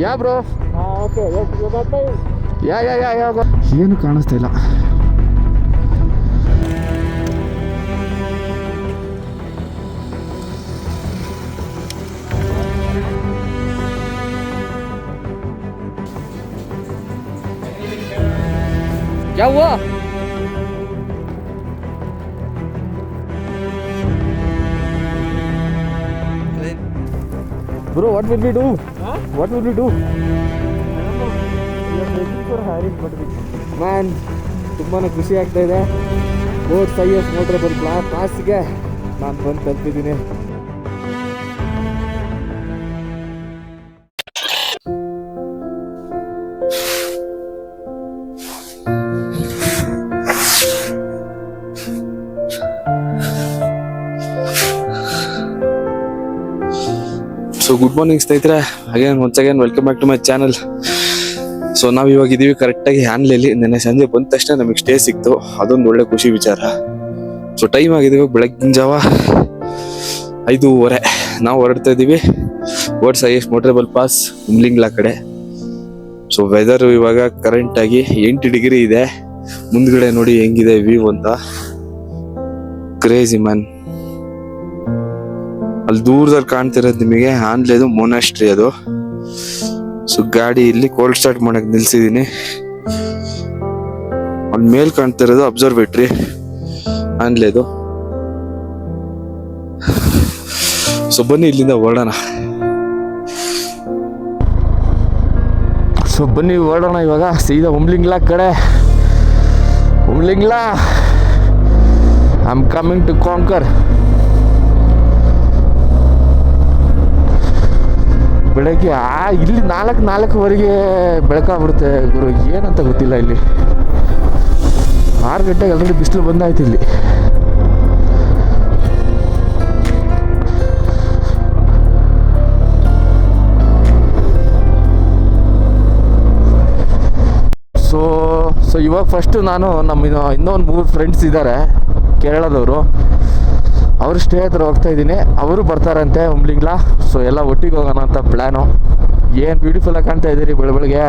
ಯಾ bro okay yeah ಯಾ ಯಾ ಯಾವ ಏನು ಕಾಣಿಸ್ತಾ ಇಲ್ಲ. ಯಾವ bro what will we do? What will we do? Man ತುಂಬಾ ಖುಷಿ ಆಗ್ತಾ ಇದೆ. ಬೋಟ್ ಸೈಯಸ್ ಮೋಟ್ರಬಲ್ ಕ್ಲಾಸ್ಗೆ ನಾನು ಬಂದು ತಲುಪಿದ್ದೀನಿ. ಸೊ ಗುಡ್ ಮಾರ್ನಿಂಗ್ ಸ್ನೇಹಿತರೆ, once again welcome back to my channel. So ನಾವು ಇವಾಗ ಇದೀವಿ ಕರೆಕ್ಟಾಗಿ ಹ್ಯಾನ್ಲೆಯಲ್ಲಿ. ನೆನ್ನೆ ಸಂಜೆ ಬಂದ ತಕ್ಷಣ ನಮಗೆ ಸ್ಟೇ ಸಿಕ್ತು, ಅದೊಂದು ಒಳ್ಳೆ ಖುಷಿ ವಿಚಾರ. ಸೊ ಟೈಮ್ ಆಗಿದೆ ಬೆಳಗ್ಗಿನ ಜಾವ 5:30 ನಾವು ಹೊರಡ್ತಾ ಇದ್ದೀವಿ world's highest motorable pass Umlingla ಕಡೆ. ಸೊ ವೆದರ್ ಇವಾಗ ಕರೆಂಟ್ ಆಗಿ 8 ಡಿಗ್ರಿ ಇದೆ. ಮುಂದ್ಗಡೆ ನೋಡಿ ಹೆಂಗಿದೆ ವ್ಯೂ ಅಂತ, ಕ್ರೇಜಿ ಮ್ಯಾನ್. ಅಲ್ಲಿ ದೂರದಲ್ಲಿ ಕಾಣ್ತಿರೋದು ನಿಮಗೆ ಆನ್ಲೇದು ಮೊನಾಸ್ಟ್ರಿ ಅದು. ಸೊ ಗಾಡಿ ಇಲ್ಲಿ ಕೋಲ್ಡ್ ಸ್ಟಾರ್ಟ್ ಮಾಡಕ್ ನಿಲ್ಸಿದೀನಿ. ಅಲ್ಲಿ ಮೇಲ್ ಕಾಣ್ತಿರೋದು ಅಬ್ಸರ್ವೇಟ್ರಿ ಆನ್ಲೇದು. ಸೊ ಬನ್ನಿ ಇಲ್ಲಿಂದ ಹೊರಡೋಣ. ಸೊ ಬನ್ನಿ ಹೊರಡೋಣ ಇವಾಗ ಸೀದಾ ಉಮ್ಲಿಂಗ್ಲಾ ಕಡೆ. Umlingla, I am coming to conquer. ಬೆಳಗ್ಗೆ ಇಲ್ಲಿ 4:04ವರೆಗೆ ಬೆಳಕಾಗ್ಬಿಡುತ್ತೆ ಗುರು, ಏನಂತ ಗೊತ್ತಿಲ್ಲ. ಇಲ್ಲಿ 6 ಗಂಟೆಗೆ ಆಲ್ರೆಡಿ ಬಿಸಿಲು ಬಂದಾಯ್ತು ಇಲ್ಲಿ. ಸೊ ಇವಾಗ ಫಸ್ಟು ನಾನು ನಮ್ಮ ಇನ್ನೊಂದು 3 ಫ್ರೆಂಡ್ಸ್ ಇದ್ದಾರೆ ಕೇರಳದವರು, ಅವ್ರ ಸ್ಟೇ ಹತ್ರ ಹೋಗ್ತಾ ಇದ್ದೀನಿ. ಅವರು ಬರ್ತಾರಂತೆ ಉಮ್ಲಿಂಗ್ಲಾ. ಸೊ ಎಲ್ಲ ಒಟ್ಟಿಗೆ ಹೋಗೋಣ ಅಂತ ಪ್ಲ್ಯಾನು. ಏನು ಬ್ಯೂಟಿಫುಲ್ಲಾಗಿ ಕಾಣ್ತಾ ಇದ್ದೀರಿ ಬೆಳಗ್ಗೆ.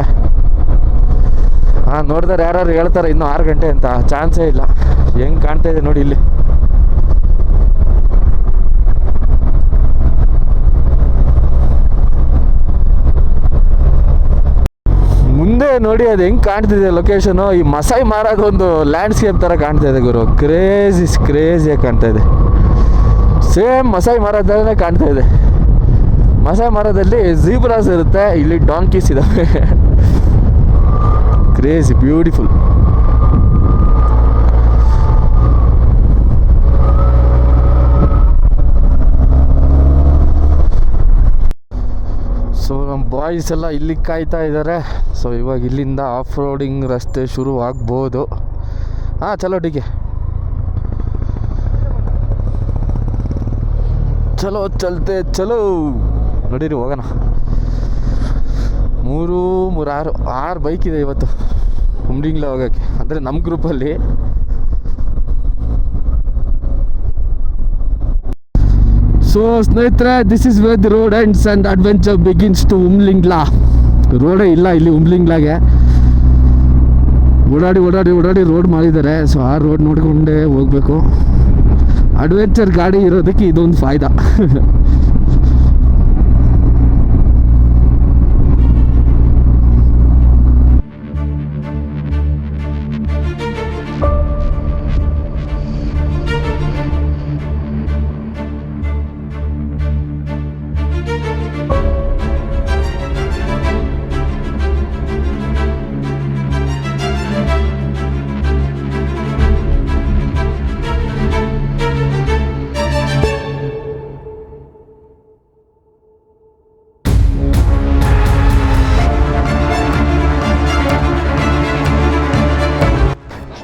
ಹಾಂ, ನೋಡಿದ್ರೆ ಯಾರು ಹೇಳ್ತಾರೆ ಇನ್ನೂ 6 ಗಂಟೆ ಅಂತ, ಚಾನ್ಸೇ ಇಲ್ಲ. ಹೆಂಗೆ ಕಾಣ್ತಾ ಇದೆ ನೋಡಿ ಇಲ್ಲಿ. ಮುಂದೆ ನೋಡಿ ಅದು ಹೆಂಗೆ ಕಾಣ್ತಿದೆ ಲೊಕೇಶನು. ಈ ಮಸಾಯಿ ಮಾರಾದ ಒಂದು ಲ್ಯಾಂಡ್ಸ್ಕೇಪ್ ಥರ ಕಾಣ್ತಾ ಇದೆ ಗುರು. ಕ್ರೇಜಿಯಾಗಿ ಕಾಣ್ತಾ ಇದೆ. ಸೇಮ್ ಮಸಾಯಿ ಮರದಲ್ಲೇ ಕಾಣ್ತಾ ಇದೆ. ಮಸಾಯಿ ಮರದಲ್ಲಿ ಝೀಬ್ರಾಸ್ ಇರುತ್ತೆ, ಇಲ್ಲಿ ಡಾಂಕೀಸ್ ಇದಾವೆ. Crazy beautiful. ಸೊ ನಮ್ಮ ಬಾಯ್ಸ್ ಎಲ್ಲ ಇಲ್ಲಿ ಕಾಯ್ತಾ ಇದ್ದಾರೆ. ಸೊ ಇವಾಗ ಇಲ್ಲಿಂದ ಆಫ್ ರೋಡಿಂಗ್ ರಸ್ತೆ ಶುರು ಆಗ್ಬೋದು. ಹಾಂ, ಚಲೋ ಡಿಗೆ ಚಲೋ ಚಲ್ತೆ ಚಲೋ. ನೋಡಿರಿ ಹೋಗೋಣ. 6 ಬೈಕ್ ಇದೆ ಇವತ್ತು ಉಮ್ಲಿಂಗ್ಲಾ ಹೋಗೋಕ್ಕೆ, ಅಂದರೆ ನಮ್ಮ ಗ್ರೂಪಲ್ಲಿ. ಸೊ ಸ್ನೇಹಿತರೆ, this is where the road ends and adventure begins to Umlingla. ರೋಡೇ ಇಲ್ಲ ಇಲ್ಲಿ ಉಮ್ಲಿಂಗ್ಲಾಗೆ. ಓಡಾಡಿ ರೋಡ್ ಮಾಡಿದ್ದಾರೆ. ಸೊ ಆ ರೋಡ್ ನೋಡ್ಕೊಂಡೇ ಹೋಗ್ಬೇಕು. ಅಡ್ವೆಂಚರ್ ಗಾಡಿ ಇರೋದಕ್ಕೆ ಇದೊಂದು ಫಾಯ್ದಾ.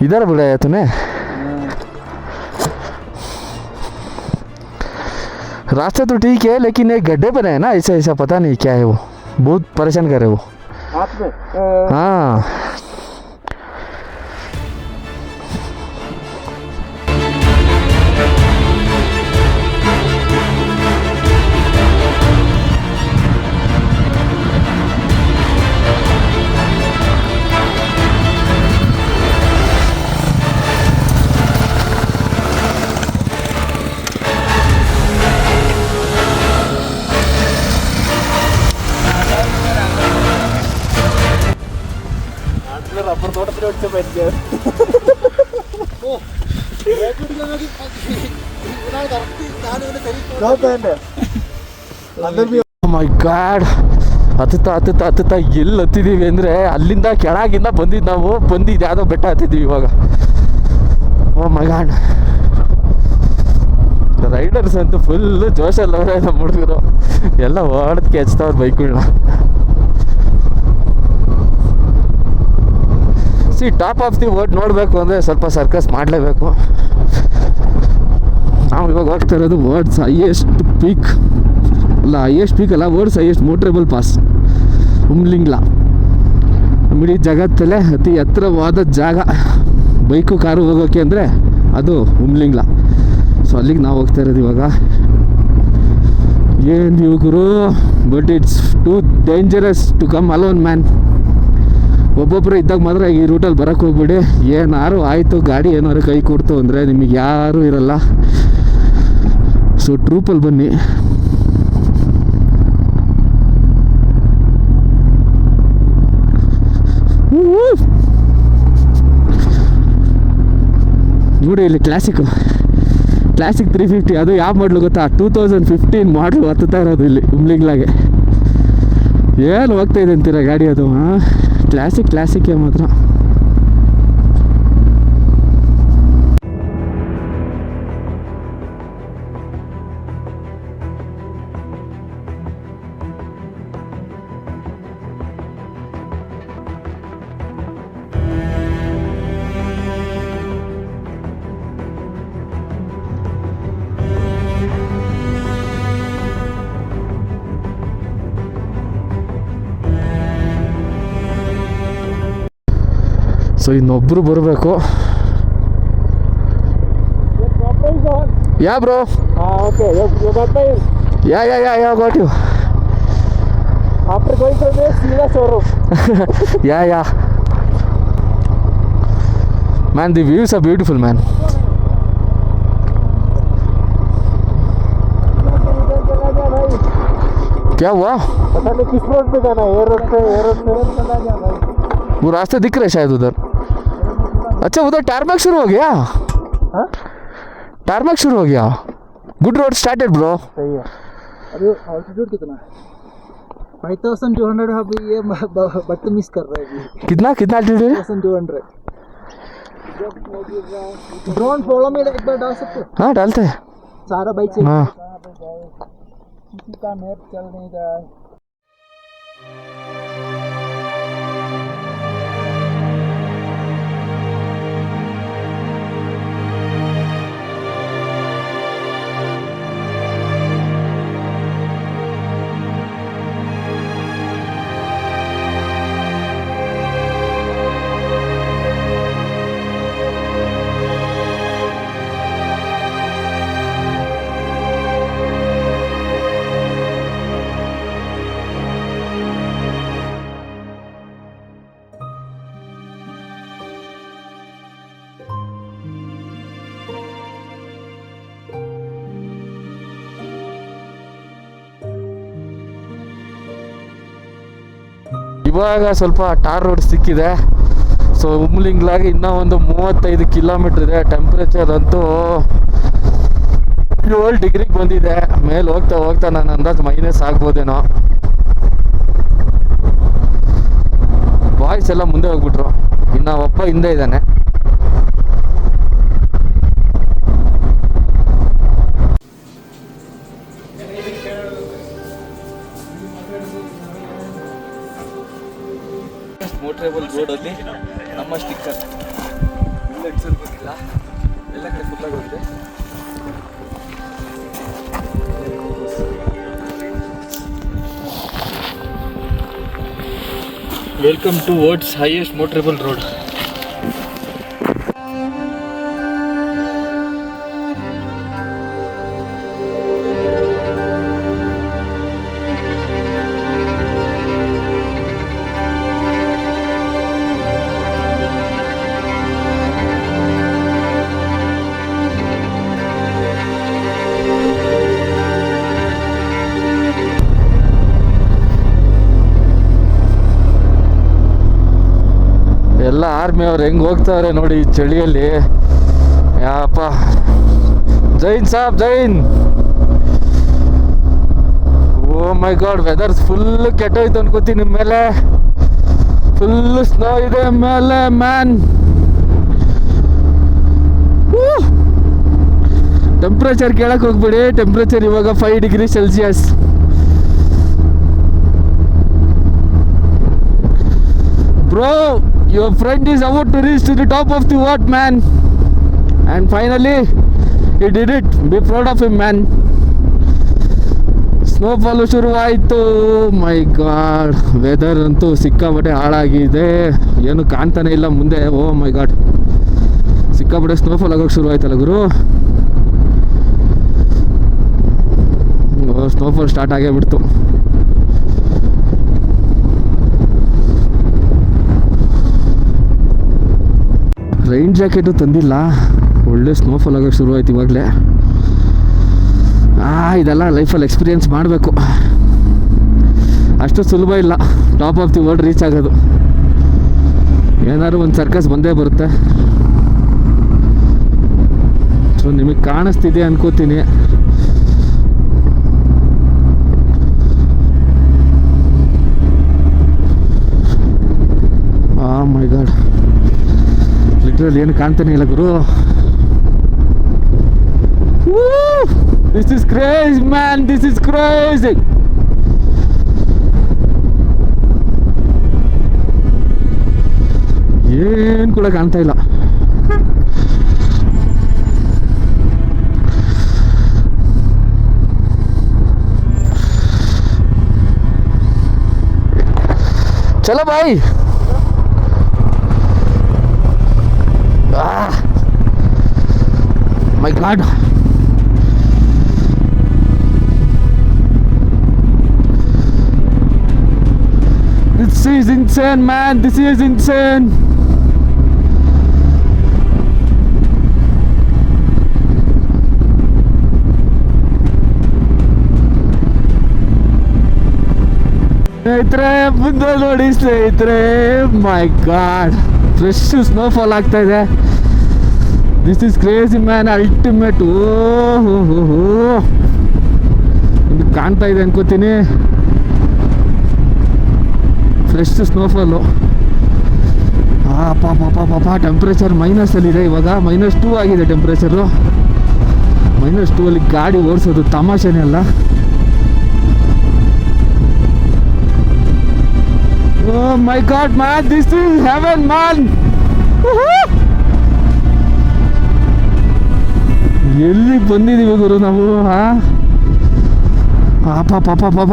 इधर बुलाया तूने? रास्ता तो ठीक है, लेकिन एक गड्ढे पर है ना, ऐसा ऐसा पता नहीं क्या है वो, बहुत परेशान कर रहे वो। हाँ ಮೈ ಗಾಡ್, ಹತ್ತುತ್ತಾ ಎಲ್ಲಿ ಹತ್ತಿದೀವಿ ಅಂದರೆ ಅಲ್ಲಿಂದ ಕೆಳಗಿಂದ ಬಂದಿದ್ದು ನಾವು ಬಂದಿದ್ದು ಯಾವುದೋ ಬೆಟ್ಟ ಹತ್ತಿದ್ದೀವಿ ಇವಾಗ. ಓ ಮೈ ಗಾಡ್, ರೈಡರ್ಸ್ ಅಂತೂ ಫುಲ್ಲು ಜೋಶಲ್ಲವರೇ ನಮ್ಮ ಹುಡುಗರು ಎಲ್ಲ ಹೊಡೆದಕ್ಕೆ ಹಚ್ತವ್ರು ಬೈಕ್ಗಳನ್ನ. ಟಾಪ್ ಆಫ್ ದಿ ವರ್ಲ್ಡ್ ನೋಡಬೇಕು ಅಂದರೆ ಸ್ವಲ್ಪ ಸರ್ಕಸ್ ಮಾಡಲೇಬೇಕು. ನಾವು ಇವಾಗ ಹೋಗ್ತಾ ಇರೋದು ವರ್ಲ್ಡ್ಸ್ ಹೈಯೆಸ್ಟ್ ಪೀಕ್ ಅಲ್ಲ, world's highest motorable pass Umling La. ಇಡೀ ಜಗತ್ತಲ್ಲೇ ಅತಿ ಎತ್ತರವಾದ ಜಾಗ ಬೈಕು ಕಾರು ಹೋಗೋಕ್ಕೆ ಅಂದರೆ ಅದು ಉಮ್ಲಿಂಗ್ಲಾ. ಸೊ ಅಲ್ಲಿಗೆ ನಾವು ಹೋಗ್ತಾ ಇರೋದು ಇವಾಗ. ಏನು ಯುವಕರು, but it's too dangerous to come alone man. ಒಬ್ಬೊಬ್ಬರು ಇದ್ದಾಗ ಮಾತ್ರ ಈ ರೂಟಲ್ಲಿ ಬರೋಕ್ಕೆ ಹೋಗ್ಬಿಡಿ. ಏನಾರು ಆಯಿತು, ಗಾಡಿ ಏನಾದ್ರು ಕೈ ಕೊಡ್ತು ಅಂದರೆ ನಿಮಗೆ ಯಾರೂ ಇರಲ್ಲ. ಸೊ ಟ್ರೂಪಲ್ಲಿ ಬನ್ನಿ. ನೋಡಿ ಇಲ್ಲಿ ಕ್ಲಾಸಿಕ್ 350, ಅದು ಯಾವ ಮಾಡಲು ಗೊತ್ತಾ? 2015 ಮಾಡಲು ಹತ್ತುತ್ತಾ ಇರೋದು ಇಲ್ಲಿ ಉಮ್ಲಿಂಗ್ಲಾಗೆ. ಏನು ಹೋಗ್ತಾ ಇದೆ ಅಂತೀರ ಗಾಡಿ ಅದು? ಕ್ಲಾಸಿಕ್ಕೇ ಮಾತ್ರ. ಸೊ ಇನ್ನೊಬ್ಬರು ಬರಬೇಕು. Yeah bro? Okay, you got my yeah got you. after going to the Sila showroom. Yeah man, the views are beautiful man. क्या हुआ? पता नहीं किस रोड पे जाना है, रोड पे चला जाना। वो रास्ते दिख रहे शायद उधर. अच्छा उधर टारमैक शुरू हो गया? हाँ, टारमैक शुरू हो गया. Good road started bro. सही है. अरे ऑल्टीट्यूड कितना है? 5200 अभी ये बदतमीज कर रहा है अभी. कितना एल्टीट्यूड है? 5200. ड्रोन फॉलो में एक बार डाल सकते हो? हाँ डालते हैं सारा बाइक से. हाँ. किसी का मैप चल नहीं रहा है. ಇವಾಗ ಸ್ವಲ್ಪ ಟಾರ್ ರೋಡ್ ಸಿಕ್ಕಿದೆ. ಸೊ ಉಮ್ಲಿಂಗ್ಲಾಗೆ ಇನ್ನೂ ಒಂದು 35 ಕಿಲೋಮೀಟ್ರ್ ಇದೆ. ಟೆಂಪ್ರೇಚರ್ ಅಂತೂ 7 ಡಿಗ್ರಿಗೆ ಬಂದಿದೆ. ಮೇಲೆ ಹೋಗ್ತಾ ನಾನು ಅಂದಾಜು ಮೈನಸ್ ಆಗ್ಬೋದೇನೋ. ಬಾಯ್ಸ್ ಎಲ್ಲ ಮುಂದೆ ಹೋಗ್ಬಿಟ್ರು, ಇನ್ನು ಒಬ್ಬ ಹಿಂದೆ ಇದ್ದಾನೆ. ಮೋಟ್ರೇಬಲ್ ರೋಡಲ್ಲಿ ನಮ್ಮ ಸ್ಟಿಕ್ಕರ್ ಇಲ್ಲ ಇಡ್ಸೋಕ್ಕಿಲ್ಲ, ಎಲ್ಲ ಕಡೆ ಫುಲ್ಲಾಗಿ ಹೋಗಿದೆ. Welcome to world's highest motorable road. ಎಲ್ಲ ಎಲ್ಲ ಆರ್ಮಿ ಅವ್ರು ಹೆಂಗೆ ಹೋಗ್ತಾವ್ರೆ ನೋಡಿ ಈ ಚಳಿಯಲ್ಲಿ. ಯಾಪ ಜೈನ್ ಸಾಬ್ Jain. Oh my god, weather full ಕೆಟ್ಟೋಯ್ತು ಅನ್ಕೋತೀನಿ. ನಿಮ್ಮ ಮೇಲೆ ಫುಲ್ ಸ್ನೋ ಇದೆ ಮೇಲೆ ಮ್ಯಾನ್. ಟೆಂಪ್ರೇಚರ್ ಕೇಳಕ್ಕೆ ಹೋಗ್ಬಿಡಿ. ಟೆಂಪ್ರೇಚರ್ ಇವಾಗ 5 degree Celsius. Bro, your friend is about to reach to the top of the what, man? And finally, he did it. Be proud of him, man. Snowfall ಶುರುವಾಯಿತು. ಮೈ god, weather ಅಂತೂ ಸಿಕ್ಕಾಪಟ್ಟೆ ಹಾಳಾಗಿದೆ. ಏನು ಕಾಣ್ತಾನೆ ಇಲ್ಲ ಮುಂದೆ. ಓ ಮೈ ಗಾಡ್, ಸಿಕ್ಕಾಪಟ್ಟೆ snowfall ಆಗೋಕೆ ಶುರುವಾಯ್ತಲ್ಲ ಗುರು. ಸ್ನೋಫಾಲ್ ಸ್ಟಾರ್ಟ್ ಆಗೇ ಬಿಡ್ತು. ರೈನ್ ಜಾಕೆಟು ತಂದಿಲ್ಲ. ಒಳ್ಳೆ ಸ್ನೋಫಾಲ್ ಆಗೋಕ್ಕೆ ಶುರುವಾಯ್ತು ಇವಾಗಲೇ. ಇದೆಲ್ಲ ಲೈಫಲ್ಲಿ ಎಕ್ಸ್ಪೀರಿಯೆನ್ಸ್ ಮಾಡಬೇಕು. ಅಷ್ಟು ಸುಲಭ ಇಲ್ಲ top of the world reach ಆಗೋದು. ಏನಾದ್ರು ಒಂದು ಸರ್ಕಸ್ ಬಂದೇ ಬರುತ್ತೆ. ಸೊ ನಿಮಗೆ ಕಾಣಿಸ್ತಿದೆ ಅನ್ಕೋತೀನಿ. ಮೈ ಗಾಡ್, ಲಿಟ್ರಲಿ ಏನು ಕಾಣ್ತಾನೆ ಇಲ್ಲ ಗುರು. This is crazy man, this is crazy. ಏನು ಕೂಡ ಕಾಣ್ತಾ ಇಲ್ಲ. ಚಲೋ ಬಾಯ್. My God. This is insane, man. This is insane. ಸ್ನೇಹಿತರೆ ಮುಂದೆ ನೋಡಿ ಸ್ನೇಹಿತರೆ. ಮೈ ಗಾಡ್, ಫ್ರೆಶ್ ಸ್ನೋಫಾಲ್ ಆಗ್ತಾ ಇದೆ. This is crazy man, ultimate. ಓಹೋ, ಇದು ಕಾಣ್ತಾ ಇದೆ ಅನ್ಕೋತೀನಿ. Fresh snowfall. ಪಾಪ ಟೆಂಪ್ರೇಚರ್ ಮೈನಸಲ್ಲಿದೆ ಇವಾಗ. -2 ಆಗಿದೆ ಟೆಂಪ್ರೇಚರು. -2 ಅಲ್ಲಿ ಗಾಡಿ ಓಡಿಸೋದು ತಮಾಷೆನೇ ಅಲ್ಲ. Oh my god man, this is heaven man. ಎಲ್ಲಿಗೆ ಬಂದಿದ್ದೀವಿ ಗುರು ನಾವು. ಪಾಪ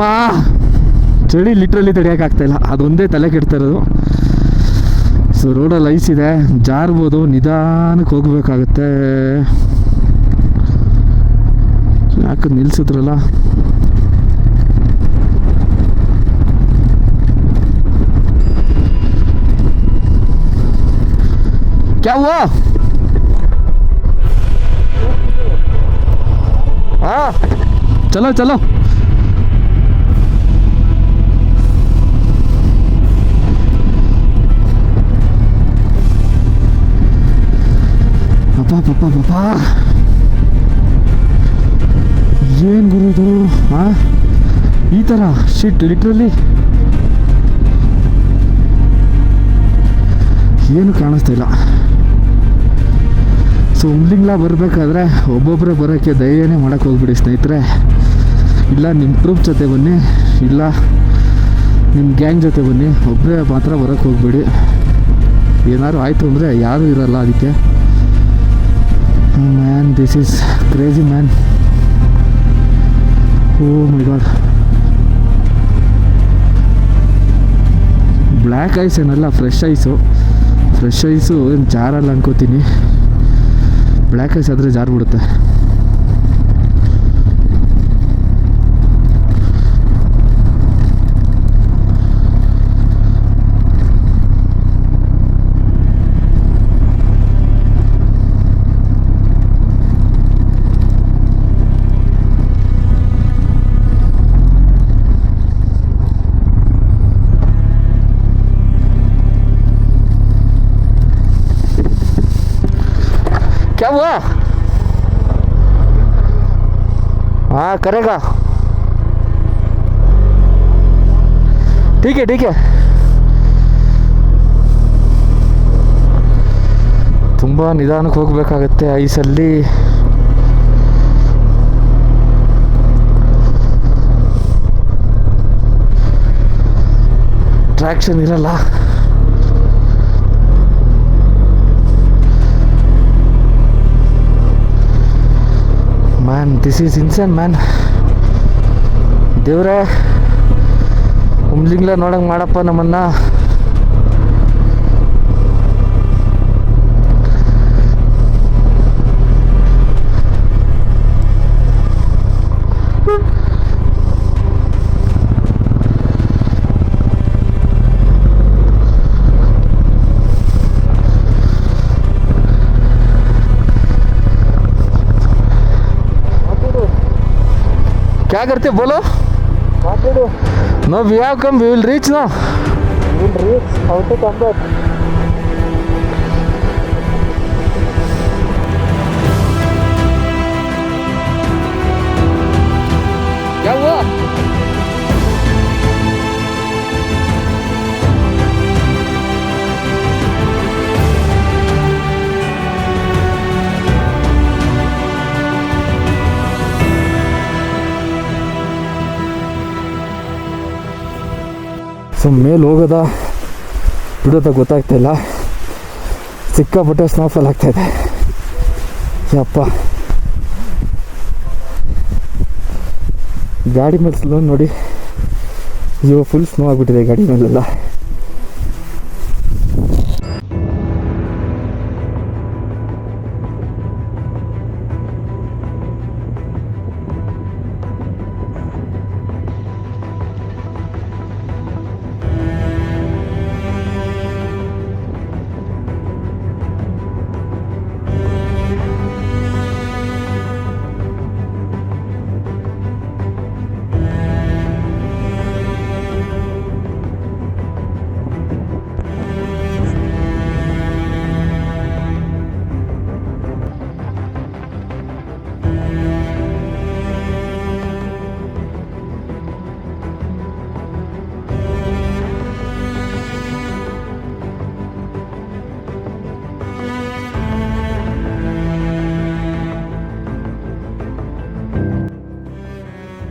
ಚಳಿ ಲಿಟ್ರಲಿ ತಡೆಯೋಕ್ಕಾಗ್ತಾಯಿಲ್ಲ. ಅದೊಂದೇ ತಲೆ ಕೆಡ್ತಾ ಇರೋದು. ಸೊ ರೋಡಲ್ಲಿ ಐಸ್ ಇದೆ, ಜಾರ್ಬೋದು. ನಿಧಾನಕ್ಕೆ ಹೋಗ್ಬೇಕಾಗತ್ತೆ. ಯಾಕೆ ನಿಲ್ಸಿದ್ರಲ್ಲ. क्या हुआ? हाँ चलो चलो. ಪಾಪಾ ಏನು ಗುರು ಇದು. ಈ ಥರ ಶಿಟ್ ಲಿಟ್ರಲಿ ಏನು ಕಾಣಿಸ್ತಾ ಇಲ್ಲ. ಸೊ ಉಮ್ಲಿಂಗ್ಲಾ ಬರಬೇಕಾದ್ರೆ ಒಬ್ಬೊಬ್ಬರೇ ಬರೋಕ್ಕೆ ಧೈರ್ಯನೇ ಮಾಡೋಕ್ಕೆ ಹೋಗ್ಬಿಡಿ ಸ್ನೇಹಿತರೆ. ಇಲ್ಲ ನಿಮ್ಮ ಟ್ರೂಪ್ ಜೊತೆ ಬನ್ನಿ, ಇಲ್ಲ ನಿಮ್ಮ ಗ್ಯಾಂಗ್ ಜೊತೆ ಬನ್ನಿ. ಒಬ್ಬರೇ ಮಾತ್ರ ಬರೋಕ್ಕೆ ಹೋಗ್ಬೇಡಿ. ಏನಾದ್ರು ಆಯಿತು ಅಂದರೆ ಯಾರೂ ಇರಲ್ಲ ಅದಕ್ಕೆ. Man, this is crazy man. Oh my god. Black ice ಏನಲ್ಲ, ಫ್ರೆಶ್ ಐಸು. ಫ್ರೆಶ್ ಐಸು ಏನು ಜಾರಲ್ಲ ಅನ್ಕೋತೀನಿ. ಬ್ಲ್ಯಾಕ್ ಐಸ್ ಆದರೆ ಜಾರ್ಬಿಡುತ್ತೆ. क्या हुआ? हाँ करेगा, ठीक है ठीक है. ತುಂಬ ನಿಧಾನಕ್ಕೆ ಹೋಗ್ಬೇಕಾಗತ್ತೆ ಐಸಲ್ಲಿ. ಟ್ರಾಕ್ಷನ್ ಇರಲ್ಲ. Man this is insane man. ದೇವ್ರೆ ಉಮ್ಲಿಂಗ್ಲ ನೋಡಂಗೆ ಮಾಡಪ್ಪ ನಮ್ಮನ್ನ. क्या करते बोलो? No, we have come. We will reach now. We will reach. How to come back? क्या हुआ? ಸೊ ಮೇಲೆ ಹೋಗೋದ ಬಿಡೋದ ಗೊತ್ತಾಗ್ತಾಯಿಲ್ಲ. ಸಿಕ್ಕಾಪಟ್ಟೆ ಸ್ನೋಫಾಲ್ ಆಗ್ತಾಯಿದೆ. ಯಪ್ಪ ಗಾಡಿ ಮೇಲೆ ಸ್ಲೋ ನೋಡಿ. ಅಯ್ಯೋ ಫುಲ್ ಸ್ನೋ ಆಗಿಬಿಟ್ಟಿದೆ ಗಾಡಿ ಮೇಲೆಲ್ಲ.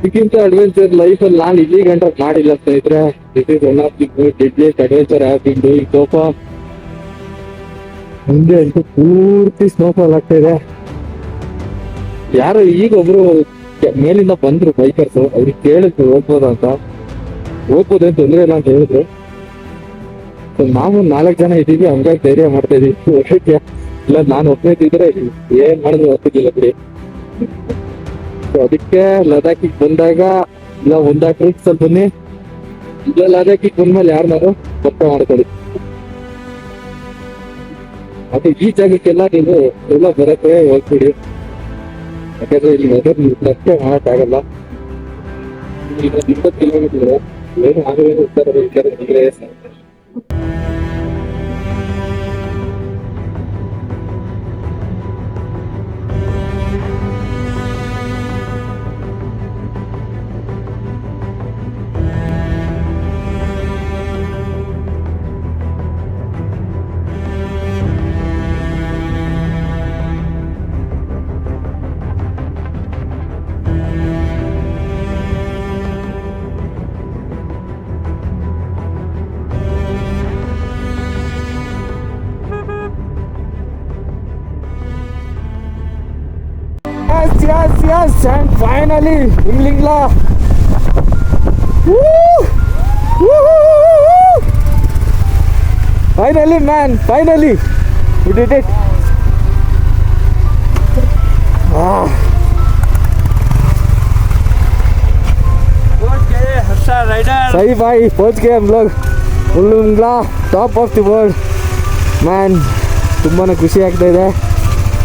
ಇದಕ್ಕಿಂತ ಅಡ್ವೆಂಚರ್ ಲೈಫಲ್ಲಿ ನಾನು ಇಲ್ಲಿ ಗಂಟ ಮಾಡಿಲ್ಲ ಸ್ನೇಹಿತರೆ. This is one of the deadliest adventure I have been doing so for. ಮುಂದೆ ಅಂತೂ ಪೂರ್ತಿ ಸ್ನೋಫಾಲ್ ಆಗ್ತಾ ಇದೆ. ಯಾರೋ ಈಗ ಒಬ್ರು ಮೇಲಿಂದ ಬಂದ್ರು ಬೈಕರ್ಸ್, ಅವ್ರಿಗೆ ಕೇಳಿದ್ರು ಹೋಗ್ಬೋದಂತ. ಹೋಗ್ಬೋದೇನು ತೊಂದರೆ ಇಲ್ಲ ಅಂತ ಹೇಳಿದ್ರು. ಸೊ ನಾವು 4 ಜನ ಇದ್ದೀವಿ, ಹಂಗಾಗಿ ಧೈರ್ಯ ಮಾಡ್ತಾ ಇದೀವಿ ಹೋಗಕ್ಕೆ. ಇಲ್ಲ ನಾನು ಒಬ್ಬನೇ ಏನ್ ಮಾಡಿದ್ರು ಹೋಗ್ತಿದ್ದಿಲ್ಲ ಬಿಡಿ. ಸೊ ಅದಕ್ಕೆ ಲದಾಖಿಗೆ ಬಂದಾಗ ಇಲ್ಲ ಒಂದಾಕ್ರಿ ಸ್ವಲ್ಪ ಬನ್ನಿ, ಇಲ್ಲ ಲದಾಖಿಗೆ ಬಂದ್ಮೇಲೆ ಯಾರನ್ನಾರು ಪಕ್ಕ ಮಾಡ್ಕೊಳ್ಳಿ. ಮತ್ತೆ ಈ ಜಾಗಕ್ಕೆಲ್ಲ ನೀವು ಎಲ್ಲ ಬರಕ್ಕೆ ಹೋಗ್ಬಿಡಿ, ಯಾಕಂದ್ರೆ ಇಲ್ಲಿ ವೆದರ್ ರಸ್ತೆ ಮಾಡಕ್ಕಾಗಲ್ಲ. ಈಗ 20 ಕಿಲೋಮೀಟರ್ ಏನು ಆಗಬೇಕು ಉತ್ತರ. Yes, and finally, Umlingla. Woo! Woo! Finally, man, finally, we did it. सही भाई, पहुंच गए हम लोग Umlingla, top of the world. Man ತುಂಬಾ ಖುಷಿ ಆಗ್ತಾ ಇದೆ.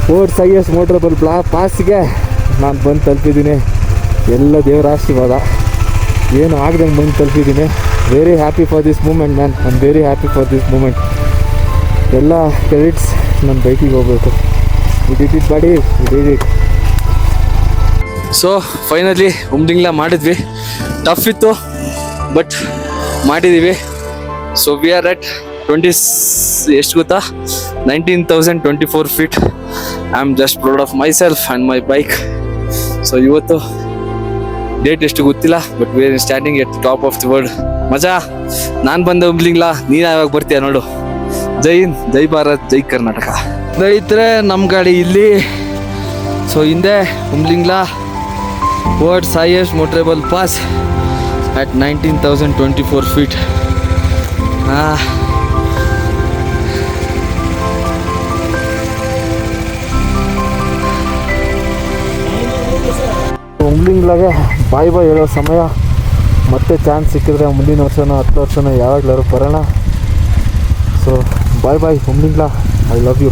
ಫೋರ್ಟ್ ಹೈಯೆಸ್ಟ್ ಮೋಟರಬಲ್ ಪಾಸ್ಗೆ ನಾನು ಬಂದು ತಲುಪಿದ್ದೀನಿ. ಎಲ್ಲ ದೇವರ ಆಶೀರ್ವಾದ, ಏನು ಆಗ್ದಂಗೆ ಬಂದು ತಲುಪಿದ್ದೀನಿ. Very happy for this moment man. I am very happy for this moment. ಎಲ್ಲ ಕ್ರೆಡಿಟ್ಸ್ ನನ್ನ ಬೈಕಿಗೆ ಹೋಗಬೇಕು. Did it body did it. So finally Umling La ಮಾಡಿದ್ವಿ. ಟಫ್ ಇತ್ತು ಬಟ್ ಮಾಡಿದ್ದೀವಿ. ಸೊ ವಿ ಆರ್ ಅಟ್ ಎಷ್ಟು ಗೊತ್ತಾ, 19,024 feet. I am just proud of my self and my bike. So ಇವತ್ತು ಡೇಟ್ ಎಷ್ಟು ಗೊತ್ತಿಲ್ಲ but we are standing at top of the world. ಮಜಾ. ನಾನು ಬಂದೆ ಉಮ್ಲಿಂಗ್ಲಾ, ನೀನು ಯಾವಾಗ ಬರ್ತೀಯ ನೋಡು. ಜೈ ಹಿಂದ್, ಜೈ ಭಾರತ್, ಜೈ ಕರ್ನಾಟಕ. ಸ್ನೇಹಿತರೆ ನಮ್ಮ ಗಾಡಿ ಇಲ್ಲಿ. ಸೊ ಹಿಂದೆ Umlingla world's highest motorable pass at 19,024 feet. ಉಮ್ಲಿಂಗ್ಲಾಗೆ ಬಾಯ್ ಬಾಯ್ ಹೇಳೋ ಸಮಯ. ಮತ್ತೆ ಚಾನ್ಸ್ ಸಿಕ್ಕಿದ್ರೆ ಮುಂದಿನ ವರ್ಷನೋ 10 ವರ್ಷನೋ ಯಾವಾಗಲಾದ್ರು ಬರೋಣ. So bye bye Umlingla, I love you.